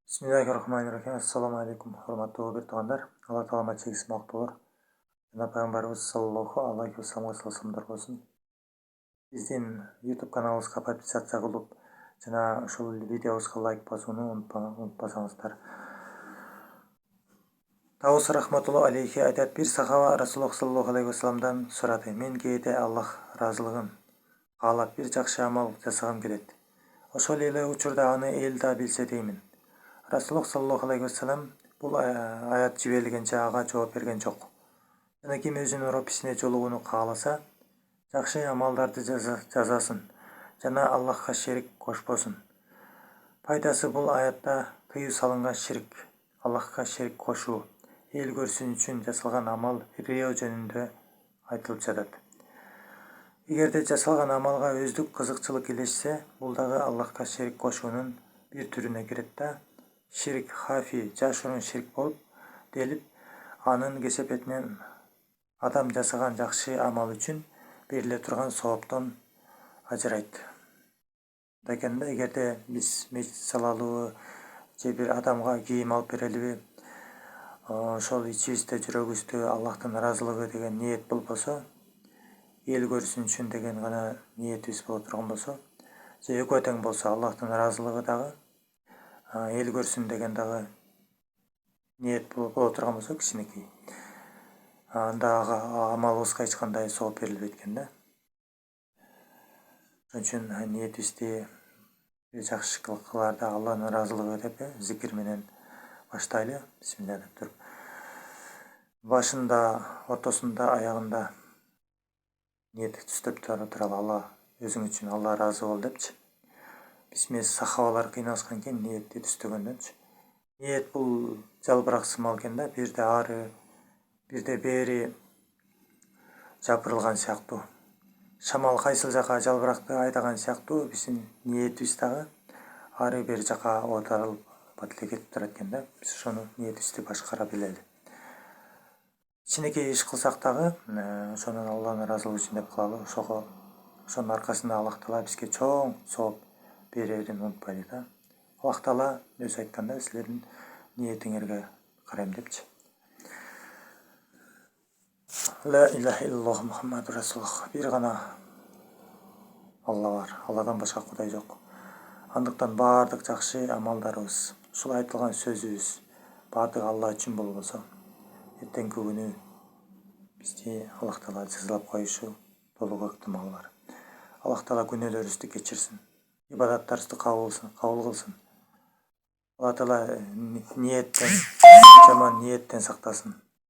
Bismillahirrahmanirrahim. Assalamu alaikum. Hormatly bir tuğanlar. Allah Taala çekisi maqtulur. Jana Peygamberimiz sallallahu aleyhi ve sellem sallamlar bolsun. Bizdin YouTube kanalımızga podpisatsiya kılıp, jana uşul videomuzga like basууну unutpasaňyzlar. Tavus rahmatullah aleyhi aytat, bir sahaba Rasulullah sallallahu aleyhi ve sellem'den sorady. Men keyde Allah razılygyn kalap bir jakşı amal jasagym kelet. Oşol ele учурда аны el da bilse deymin. Rasulullah sallallahu aleyhi ve sellem bu ayat jiberilgençe aga жооп берген жок. Жана ким өзүнүн Роббисине жолугууну кааласа, жакшы амалдарды жазасын жана Аллахка шерик кошпосун. Пайдасы бул аятта тыюу салынган ширк, Аллахка шерик кошуу, эл көрсүн үчүн жасалган амал рия жөнүндө айтылып жатат. Эгерде жасалган амалга өздүк кызыкчылык илешсе, бул дагы Аллахка шерик кошуунун бир түрүнө кирет да, şirk hafi, жашыруун şirk болуп делип, анын кесепетинен адам жасаган жакшы амал үчүн бериле турган сооптон ажырайт. Дегенде эгерде биз мечит салалыбы же бир адамга кийим алып берелиби, ошол ичибизде жүрөгүбүздө Аллахтын ыраазылыгы деген ниет болбосо, эл көрсүн үчүн деген гана ниетибиз боло турган болсо, же экөө тең болсо Аллахтын ыраазылыгы дагы эл көрсүн деген дагы ниет боло турган болсо кичинекей, анда амалыбызга эч кандай сооп берилбейт экен да. Ошон үчүн ниетибизди жакшылыкларды Алланын ыраазылыгы деп зикир менен баштайлы. Бисмилля деп туруп, башында, ортосунда, аягында ниет түздөп туралы Алла өзүң үчүн Алла ыраазы бол депчи. Бисмиз сахабалар кыйналышкан экен ниетти түздөгөндөнчү. Ниет бул жалбырак сымал экен да, бирде ары, бирде бери жапырылган сыяктуу. Шамал кайсыл жака жалбыракты айдаган сыяктуу биздин ниетибиз дагы ары бери жака оотарылып батылы кетип турат экен да. Биз ошону ниетибизди башкара билели. Кичинекей иш кылсак дагы ошонун Алланын ыраазылыгы үчүн деп кылалы. Ошонун аркасында Аллах Таала бизге чоң сооп берерин унутпайлы да. Аллах Таала өзү айтканда, силердин ниетиңерге карайм депчи. La ilahe illallah Muhammedur Rasulullah. Bir gana Allah var. Allah'dan başka Kuday yok. Andıktan bardык жакшы амалдарыбыз, ушул айтылган сөзүбүз бардыгы Алла үчүн болбосо, эртеңки күнү бизди Аллах Таала жазалап коюшу толук ыктымал бар. Аллах Таала күнөөлөрүбүздү кечирсин, ибадаттарыбызды кабыл кылсын. Аллах Таала жаман ниеттен сактасын.